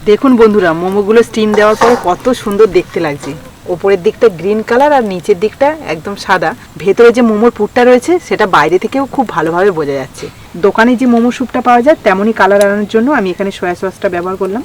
দেখুন বন্ধুরা, মোমোগুলো স্টিম দেওয়ার পরে কত সুন্দর দেখতে লাগছে। ওপরের দিকটা গ্রিন কালার আর নিচের দিকটা একদম সাদা। ভেতরে যে মোমোর পুরটা রয়েছে সেটা বাইরে থেকেও খুব ভালোভাবে বোঝা যাচ্ছে। দোকানে যে মোমো স্যুপটা পাওয়া যায় তেমনই কালার আনার জন্য আমি এখানে সয়া সসটা ব্যবহার করলাম।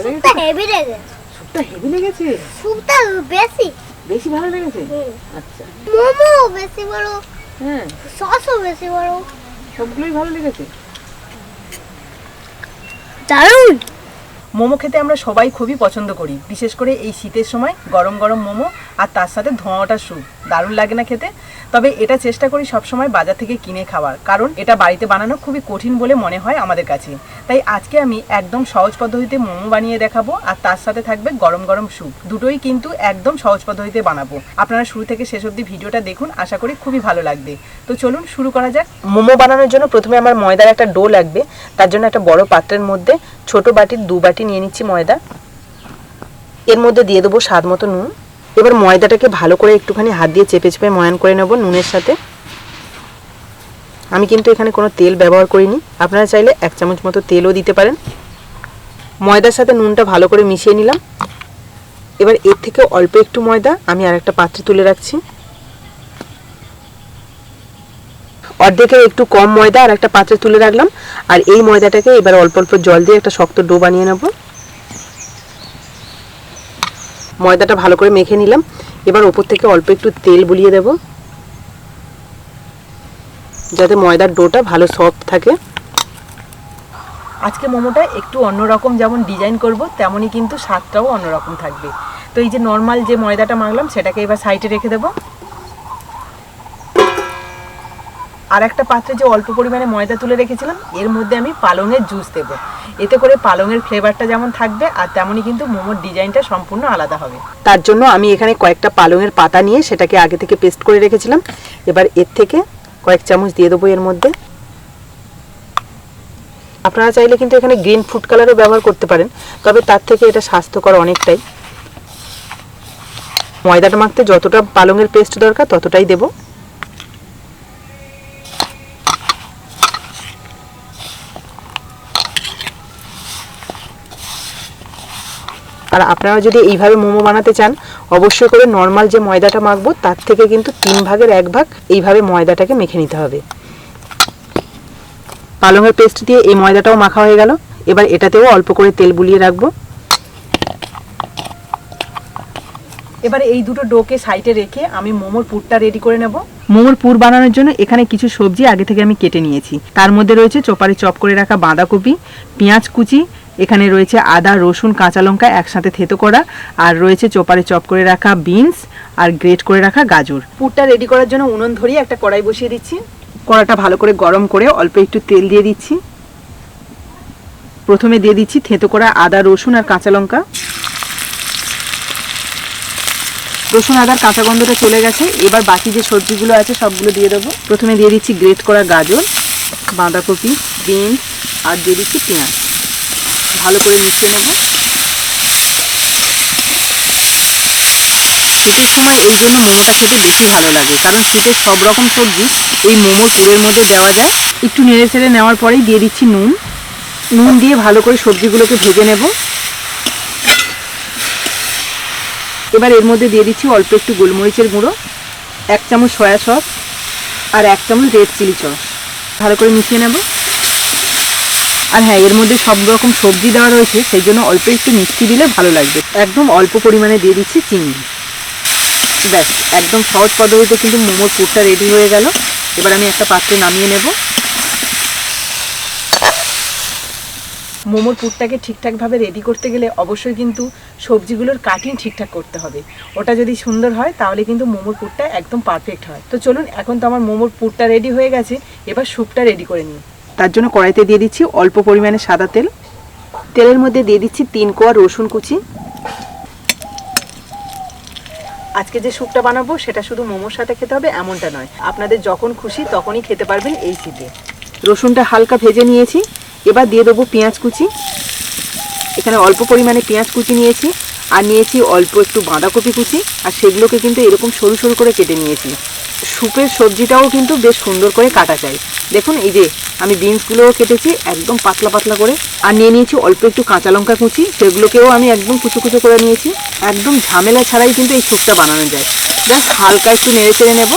স্যুপটা হেভি লেগেছে। স্যুপটা হেভি লেগেছে? স্যুপটা বেশি ভালো লেগেছে। আচ্ছা, মোমো বেশি বড়, হ্যাঁ সসও বেশি বড়, সবগুলোই ভালো লেগেছে। দারুণ। মোমো খেতে আমরা সবাই খুবই পছন্দ করি, বিশেষ করে এই শীতের সময় গরম গরম মোমো আর তার সাথে ধোঁয়াটা স্যুপ দারুণ লাগে না খেতে? তবে এটা চেষ্টা করি সবসময় বাজার থেকে কিনে খাওয়ার, কারণ এটা বাড়িতে বানানো খুবই কঠিন বলে মনে হয় আমাদের কাছে। তাই আজকে আমি একদম সহজ পদ্ধতিতে মোমো বানিয়ে দেখাবো, আর তার সাথে থাকবে গরম গরম স্যুপ। দুটোই কিন্তু একদম সহজ পদ্ধতিতে বানাবো। আপনারা শুরু থেকে শেষ অবধি ভিডিওটা দেখুন, আশা করি খুবই ভালো লাগবে। তো চলুন শুরু করা যাক। মোমো বানানোর জন্য প্রথমে আমার ময়দার একটা ডো লাগবে। তার জন্য একটা বড় পাত্রের মধ্যে ছোট বাটির 2 বাটি নিয়ে নিচ্ছি ময়দা। এর মধ্যে দিয়ে দেবো স্বাদ মতো নুন। এবার ময়দাটাকে ভালো করে একটুখানি হাত দিয়ে চেপে চেপে ময়ান করে নেব নুনের সাথে। আমি কিন্তু এখানে কোনো তেল ব্যবহার করিনি, আপনারা চাইলে 1 চামচ মতো তেলও দিতে পারেন। ময়দার সাথে নুনটা ভালো করে মিশিয়ে নিলাম। এবার এর থেকে অল্প একটু ময়দা আমি আরেকটা পাত্রে তুলে রাখছি। অর্ধেকের একটু কম ময়দা আর একটা পাত্রে তুলে রাখলাম। আর এই ময়দাটাকে এবার অল্প অল্প জল দিয়ে একটা শক্ত ডো বানিয়ে নেব। ময়দাটা ভালো করে মেখে নিলাম। এবার ওপর থেকে অল্প একটু তেল বুলিয়ে দেব, যাতে ময়দার ডোটা ভালো সফট থাকে। আজকে মোমোটা একটু অন্যরকম, যেমন ডিজাইন করব তেমনই কিন্তু স্বাদটাও অন্যরকম থাকবে। তো এই যে নর্মাল যে ময়দাটা মাখলাম সেটাকে এবার সাইডে রেখে দেব। আর একটা পাত্রে যে অল্প পরিমাণে ময়দা তুলে রেখেছিলাম এর মধ্যে আমি পালংয়ের জুস দেব। এতে করে পালংয়ের ফ্লেভারটা যেমন থাকবে আর তেমনই কিন্তু মোমোর ডিজাইনটা সম্পূর্ণ আলাদা হবে। তার জন্য আমি এখানে কয়েকটা পালংয়ের পাতা নিয়ে সেটাকে আগে থেকে পেস্ট করে রেখেছিলাম। এবার এর থেকে কয়েক চামচ দিয়ে দেবো এর মধ্যে। আপনারা চাইলে কিন্তু এখানে গ্রিন ফুড কালারও ব্যবহার করতে পারেন, তবে তার থেকে এটা স্বাস্থ্যকর অনেকটাই। ময়দাটা মাখতে যতটা পালংয়ের পেস্ট দরকার ততটাই দেব। আর আপনারা যদি এইভাবে মোমো বানাতে চান অবশ্যই করে নর্মাল যে ময়দাটা মাখবো তার থেকে কিন্তু 3 ভাগের 1 ভাগ এইভাবে ময়দাটাকে মেখে নিতে হবে। পালংয়ের পেস্ট দিয়ে এই ময়দাটাও মাখা হয়ে গেল। এবার এটাতেও অল্প করে তেল বুলিয়ে রাখবো। এবার এই দুটো ডোকে সাইডে রেখে আমি মোমোর পুরটা রেডি করে নেব। মোমোর পুর বানানোর জন্য এখানে কিছু সবজি আগে থেকে আমি কেটে নিয়েছি। তার মধ্যে রয়েছে চোপারে চপ করে রাখা বাঁধাকপি, পেঁয়াজ কুচি, এখানে রয়েছে আদা, রসুন, কাঁচা লঙ্কা একসাথে থেতো করা, আর রয়েছে চোপারে চপ করে রাখা বিনস আর গ্রেট করে রাখা গাজর। পুরটা রেডি করার জন্য উনুন ধরিয়ে একটা কড়াই বসিয়ে দিচ্ছি। কড়াটা ভালো করে গরম করে অল্প একটু তেল দিয়ে দিচ্ছি। প্রথমে দিয়ে দিচ্ছি থেতো করা আদা, রসুন আর কাঁচা লঙ্কা। রসুন আদার কাঁচা গন্ধটা চলে গেছে। এবার বাকি যে সবজিগুলো আছে সবগুলো দিয়ে দেবো। প্রথমে দিয়ে দিচ্ছি গ্রেট করা গাজর, বাঁধাকপি, বিনস আর দিয়ে দিচ্ছি পেঁয়াজ। ভালো করে মিশিয়ে নেব। শীতের সময় এই জন্য মোমোটা খেতে বেশি ভালো লাগে, কারণ শীতের সব রকম সবজি এই মোমোর পুরের মধ্যে দেওয়া যায়। একটু নেড়ে চেড়ে নেওয়ার পরেই দিয়ে দিচ্ছি নুন। নুন দিয়ে ভালো করে সবজিগুলোকে ভেজে নেব। এবার এর মধ্যে দিয়ে দিচ্ছি অল্প একটু গোলমরিচের গুঁড়ো, 1 চামচ সয়া সস আর 1 চামচ রেড চিলি সস। ভালো করে মিশিয়ে নেব। আর হ্যাঁ, এর মধ্যে সব রকম সবজি দেওয়া রয়েছে, সেই জন্য অল্প একটু মিষ্টি দিলে ভালো লাগবে। একদম অল্প পরিমাণে দিয়ে দিচ্ছি চিনি। ব্যাস, একদম সহজ পদ্ধতিতে কিন্তু মোমোর পুরটা রেডি হয়ে গেল। এবার আমি একটা পাত্রে নামিয়ে নেব। মোমোর পুরটাকে ঠিকঠাকভাবে রেডি করতে গেলে অবশ্যই কিন্তু সবজিগুলোর কাটিং ঠিকঠাক করতে হবে। ওটা যদি সুন্দর হয় তাহলে কিন্তু মোমোর পুরটা একদম পারফেক্ট হয়। তো চলুন, এখন তো আমার মোমোর পুরটা রেডি হয়ে গেছে, এবার স্যুপটা রেডি করে নিই। তার জন্য কড়াইতে দিয়ে দিচ্ছি অল্প পরিমাণে সাদা তেল। তেলের মধ্যে দিয়ে দিচ্ছি 3 কোয়া রসুন কুচি। আজকে যে স্যুপটা বানাবো সেটা শুধু মোমোর সাথে খেতে হবে এমনটা নয়, আপনাদের যখন খুশি তখনই খেতে পারবেন এই শীতে। রসুনটা হালকা ভেজে নিয়েছি। এবার দিয়ে দেবো পেঁয়াজ কুচি। এখানে অল্প পরিমাণে পেঁয়াজ কুচি নিয়েছি, আর নিয়েছি অল্প একটু বাঁধাকপি কুচি, আর সেগুলোকে কিন্তু এরকম সরু সরু করে কেটে নিয়েছি। স্যুপের সবজিটাও কিন্তু বেশ সুন্দর করে কাটা চাই। দেখুন এই যে আমি বিনসগুলোও কেটেছি একদম পাতলা পাতলা করে, আর নিয়ে নিয়েছি অল্প একটু কাঁচা লঙ্কা কুচি, সেগুলোকেও আমি একদম কুচো কুচো করে নিয়েছি। একদম ঝামেলা ছাড়াই কিন্তু এই স্যুপটা বানানো যায়। জাস্ট হালকা একটু নেড়ে চেড়ে নেবো,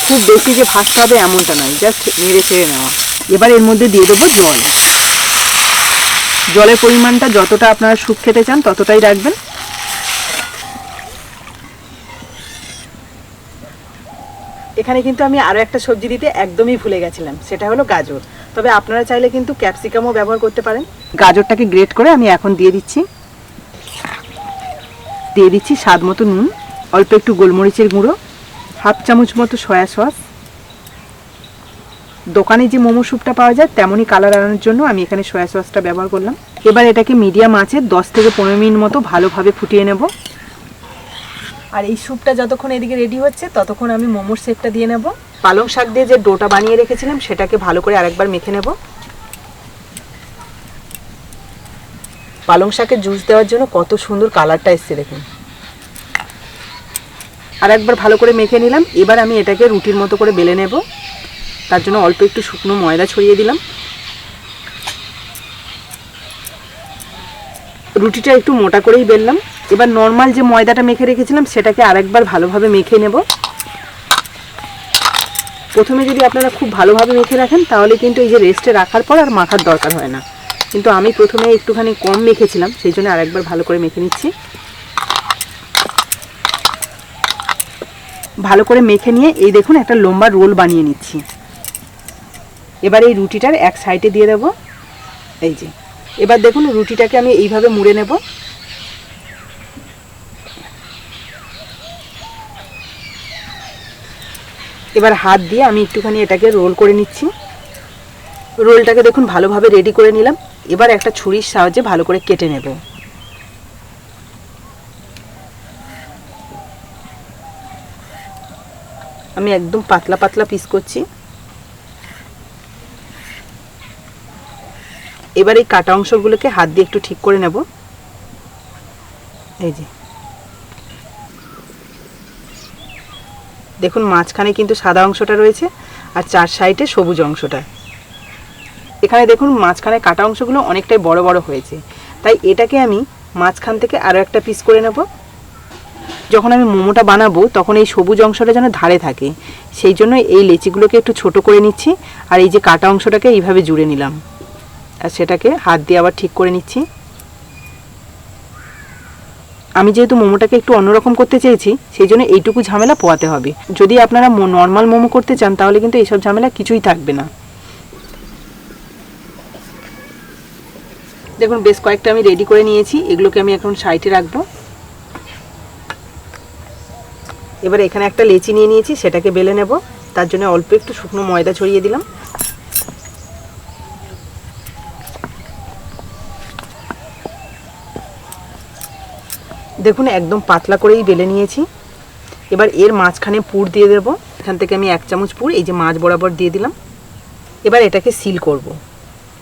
খুব বেশি যে ভাজতে হবে এমনটা নয়, জাস্ট নেড়ে চেড়ে নেওয়া। এবার এর মধ্যে দিয়ে দেবো জল। জলের পরিমাণটা যতটা আপনারা স্যুপ খেতে চান ততটাই রাখবেন। এখানে কিন্তু আমি আরও একটা সবজি দিতে একদমই ভুলে গেছিলাম, সেটা হলো গাজর। তবে আপনারা চাইলে কিন্তু ক্যাপসিকামও ব্যবহার করতে পারেন। গাজরটাকে গ্রেট করে আমি এখন দিয়ে দিচ্ছি স্বাদ মতো নুন, অল্প একটু গোলমরিচের গুঁড়ো, হাফ চামচ মতো সয়া সস। দোকানে যে মোমো স্যুপটা পাওয়া যায় তেমনই কালার আনার জন্য আমি এখানে সয়া সসটা ব্যবহার করলাম। এবার এটাকে মিডিয়াম আঁচে 10 থেকে 15 মিনিট মতো ভালোভাবে ফুটিয়ে নেব। আর এই স্যুপটা যতক্ষণ এদিকে রেডি হচ্ছে ততক্ষণ আমি মোমোর শেপটা দিয়ে নেব। পালং শাক দিয়ে যে ডোটা বানিয়ে রেখেছিলাম সেটাকে ভালো করে আরেকবার মেখে নেব। পালং শাকের জুস দেওয়ার জন্য কত সুন্দর কালারটা এসছে দেখুন। আর একবার ভালো করে মেখে নিলাম। এবার আমি এটাকে রুটির মতো করে বেলে নেব। তার জন্য অল্প একটু শুকনো ময়দা ছড়িয়ে দিলাম। রুটিটা একটু মোটা করেই বেললাম। এবার নর্মাল যে ময়দাটা মেখে রেখেছিলাম সেটাকে আরেকবার ভালোভাবে মেখে নেব। প্রথমে যদি আপনারা খুব ভালোভাবে মেখে রাখেন তাহলে কিন্তু এই যে রেস্টে রাখার পর আর মাখার দরকার হয় না, কিন্তু আমি প্রথমে একটুখানি কম মেখেছিলাম, সেই জন্য আরেকবার ভালো করে মেখে নিচ্ছি। ভালো করে মেখে নিয়ে এই দেখুন একটা লম্বা রোল বানিয়ে নিচ্ছি। এবার এই রুটিটার এক সাইডে দিয়ে দেবো। এই যে এবার দেখুন রুটিটাকে আমি এইভাবে মুড়ে নেব। এবার হাত দিয়ে আমি একটুখানি এটাকে রোল করে নিচ্ছি। রোলটাকে দেখুন ভালোভাবে রেডি করে নিলাম। এবার একটা ছুরির সাহায্যে ভালো করে কেটে নেব। আমি একদম পাতলা পাতলা পিস করছি। এবার এই কাটা অংশগুলোকে হাত দিয়ে একটু ঠিক করে নেব। এই যে দেখুন মাঝখানে কিন্তু সাদা অংশটা রয়েছে আর চার সাইডে সবুজ অংশটা। এখানে দেখুন মাঝখানে কাটা অংশগুলো অনেকটাই বড় বড় হয়েছে, তাই এটাকে আমি মাঝখান থেকে আরও একটা পিস করে নেব। যখন আমি মোমোটা বানাবো তখন এই সবুজ অংশটা যেন ধারে থাকে, সেই জন্য এই লেচিগুলোকে একটু ছোট করে নিচ্ছি। আর এই যে কাটা অংশটাকে এইভাবে জুড়ে নিলাম, আর সেটাকে হাত দিয়ে আবার ঠিক করে নিচ্ছি। আমি যেহেতু মোমোটাকে একটু অন্যরকম করতে চেয়েছি সেই জন্য এইটুকু ঝামেলা পোয়াতে হবে। যদি আপনারা নর্মাল মোমো করতে চান তাহলে কিন্তু এইসব ঝামেলা কিছুই থাকবে না। দেখুন বেশ কয়েকটা আমি রেডি করে নিয়েছি, এগুলোকে আমি এখন সাইডে রাখবো। এবার এখানে একটা লেচি নিয়ে নিয়েছি, সেটাকে বেলে নেব। তার জন্য অল্প একটু শুকনো ময়দা ছড়িয়ে দিলাম। দেখুন একদম পাতলা করেই বেলে নিয়েছি। এবার এর মাঝখানে পুর দিয়ে দেব। এখান থেকে আমি 1 চামচ পুর এই যে মাছ বরাবর দিয়ে দিলাম। এবার এটাকে সিল করব।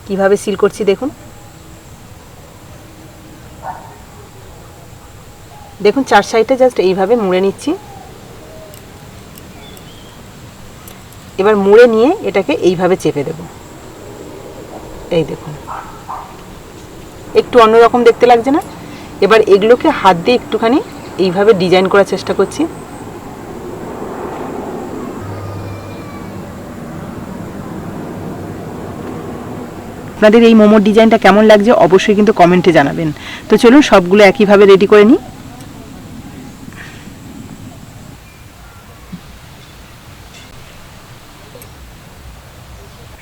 কিভাবে সিল করছি দেখুন। দেখুন চার সাইডে জাস্ট এইভাবে মুড়ে নিচ্ছি। এবার মুড়ে নিয়ে এটাকে এইভাবে চেপে দেব। এই দেখুন একটু অন্যরকম দেখতে লাগছে না? এবার এগুলোকে হাত দিয়ে একটুখানি এইভাবে ডিজাইন করার চেষ্টা করছি। আপনাদের এই মোমোর ডিজাইনটা কেমন লাগছে অবশ্যই কিন্তু কমেন্টে জানাবেন। তো চলুন সবগুলো একইভাবে রেডি করে নিই।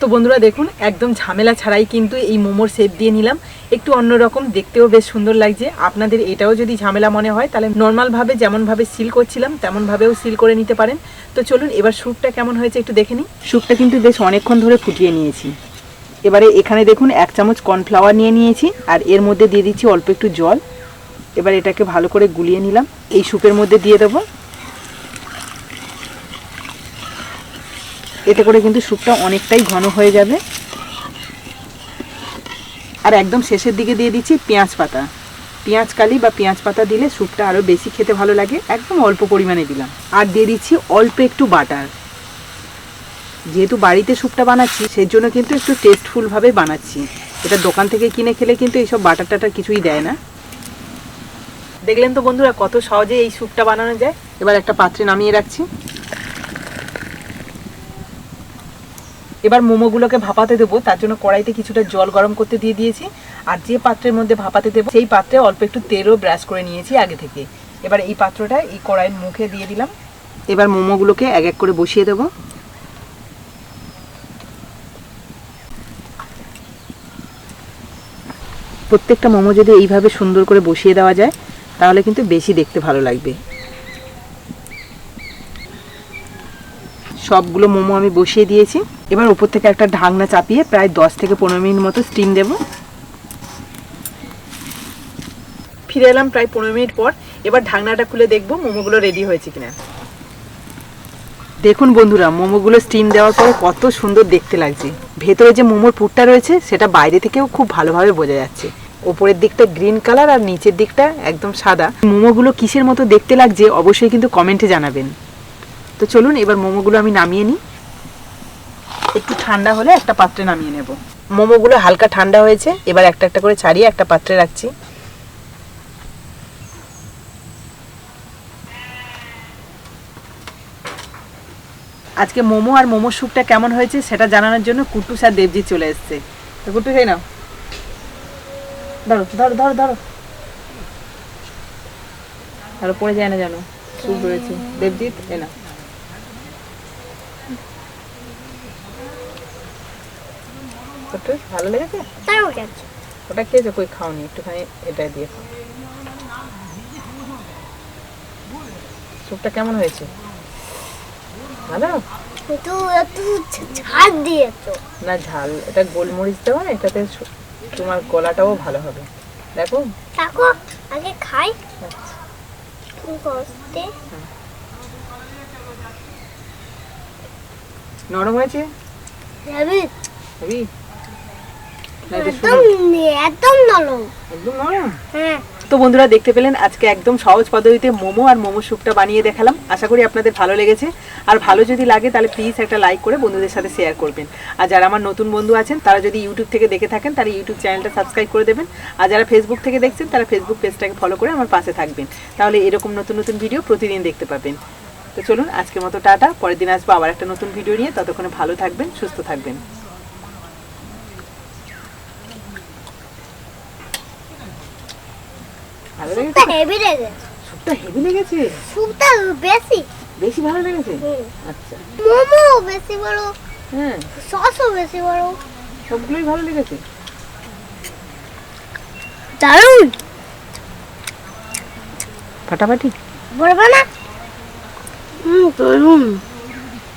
তো বন্ধুরা দেখুন একদম ঝামেলা ছাড়াই কিন্তু এই মোমোর শেপ দিয়ে নিলাম। একটু অন্যরকম, দেখতেও বেশ সুন্দর লাগছে। আপনাদের এটাও যদি ঝামেলা মনে হয় তাহলে নর্মালভাবে যেমনভাবে সিল করছিলাম তেমনভাবেও সিল করে নিতে পারেন। তো চলুন এবার স্যুপটা কেমন হয়েছে একটু দেখে নিই। স্যুপটা কিন্তু বেশ অনেকক্ষণ ধরে ফুটিয়ে নিয়েছি। এবারে এখানে দেখুন 1 চামচ কর্নফ্লাওয়ার নিয়ে নিয়েছি আর এর মধ্যে দিয়ে দিচ্ছি অল্প একটু জল। এবার এটাকে ভালো করে গুলিয়ে নিলাম, এই স্যুপের মধ্যে দিয়ে দেবো। এতে করে কিন্তু স্যুপটা অনেকটাই ঘন হয়ে যাবে। আর একদম শেষের দিকে দিয়ে দিচ্ছি পেঁয়াজ পাতা। পেঁয়াজ কালি বা পেঁয়াজ পাতা দিলে স্যুপটা আরও বেশি খেতে ভালো লাগে। একদম অল্প পরিমাণে দিলাম। আর দিয়ে দিচ্ছি অল্প একটু বাটার। যেহেতু বাড়িতে স্যুপটা বানাচ্ছি সেই জন্য কিন্তু একটু টেস্টফুলভাবে বানাচ্ছি। এটা দোকান থেকে কিনে খেলে কিন্তু এইসব বাটার টাটার কিছুই দেয় না। দেখলেন তো বন্ধুরা কত সহজে এই স্যুপটা বানানো যায়। এবার একটা পাত্রে নামিয়ে রাখছি। এবার মোমোগুলোকে ভাপাতে দেবো, তার জন্য কড়াইতে কিছুটা জল গরম করতে দিয়ে দিয়েছি। আর যে পাত্রের মধ্যে ভাপাতে দেবো সেই পাত্রে অল্প একটু তেলও ব্রাশ করে নিয়েছি আগে থেকে। এবার এই পাত্রটা এই কড়াইয়ের মুখে দিয়ে দিলাম। এবার মোমোগুলোকে এক এক করে বসিয়ে দেবো। প্রত্যেকটা মোমো যদি এইভাবে সুন্দর করে বসিয়ে দেওয়া যায় তাহলে কিন্তু বেশি দেখতে ভালো লাগবে। সবগুলো মোমো আমি বসিয়ে দিয়েছি। এবার উপর থেকে একটা ঢাকনা চাপিয়ে প্রায় 10 থেকে 15 মিনিট মতো স্টিম দেব। ফিরে এলাম প্রায় 15 মিনিট পর। এবার ঢাকনাটা খুলে দেখবো মোমোগুলো রেডি হয়েছে কিনা। দেখুন বন্ধুরা, মোমোগুলো স্টিম দেওয়ার পরে কত সুন্দর দেখতে লাগছে। ভেতরে যে মোমোর পুরটা রয়েছে সেটা বাইরে থেকেও খুব ভালোভাবে বোঝা যাচ্ছে। ওপরের দিকটা গ্রিন কালার আর নিচের দিকটা একদম সাদা। মোমোগুলো কিসের মতো দেখতে লাগছে অবশ্যই কিন্তু কমেন্টে জানাবেন। তো চলুন এবার মোমোগুলো আমি নামিয়ে নিই। একটু ঠান্ডা হলে একটা পাত্রে নামিয়ে নেব। মোমোগুলো হালকা ঠান্ডা হয়েছে। এবার একটা একটা করে ছাড়িয়ে একটা পাত্রে রাখছি। আজকে মোমো আর মোমো স্যুপটা কেমন হয়েছে সেটা জানানোর জন্য কুট্টুস আর দেবজি চলে এসছে। তো কুট্টু খেয়ে নাও। ধরো ধরো ধরো ধরো ধরো, পড়ে যায় না জানো, স্যুপ রয়েছে। দেবজিৎ এ না, কুট্টুস ভালো লেগেছে? ওটা খেয়েছো? কই খাওনি, একটুখানি এটা দিয়ে খাও। স্যুপটা কেমন হয়েছে? ভালো ঝাল দিয়েছো না? ঝাল, এটা গোলমরিচ দেওয়া, এটাতে তোমার গলাটাও ভালো হবে। দেখো দেখো আগে খাই। আচ্ছা, নরম হয়েছে? হেভি, হেভি না? এটা একদম নরম। একদম নরম। হ্যাঁ। তো বন্ধুরা দেখতে পেলেন আজকে একদম সহজ পদ্ধতিতে মোমো আর মোমো স্যুপটা বানিয়ে দেখালাম। আশা করি আপনাদের ভালো লেগেছে। আর ভালো যদি লাগে তাহলে প্লিজ একটা লাইক করে বন্ধুদের সাথে শেয়ার করবেন। আর যারা আমার নতুন বন্ধু আছেন তারা যদি ইউটিউব থেকে দেখে থাকেন তাহলে ইউটিউব চ্যানেলটা সাবস্ক্রাইব করে দেবেন। আর যারা ফেসবুক থেকে দেখছেন তারা ফেসবুক পেজটাকে ফলো করে আমার পাশে থাকবেন। তাহলে এরকম নতুন নতুন ভিডিও প্রতিদিন দেখতে পাবেন। তো চলুন আজকের মতো টাটা। পরের দিন আসবো আবার একটা নতুন ভিডিও নিয়ে। ততক্ষণে ভালো থাকবেন, সুস্থ থাকবেন। ভালো লেগেছে? হেভি লেগেছে। স্যুপটা হেভি লেগেছে? স্যুপটা বেশি বেশি ভালো লেগেছে? আচ্ছা। মোমো বেশি বড়, হ্যাঁ, সসও বেশি বড়, সবগুলোই ভালো লেগেছে। দারুণ। ফাটাফাটি বলবো না? দারুণ।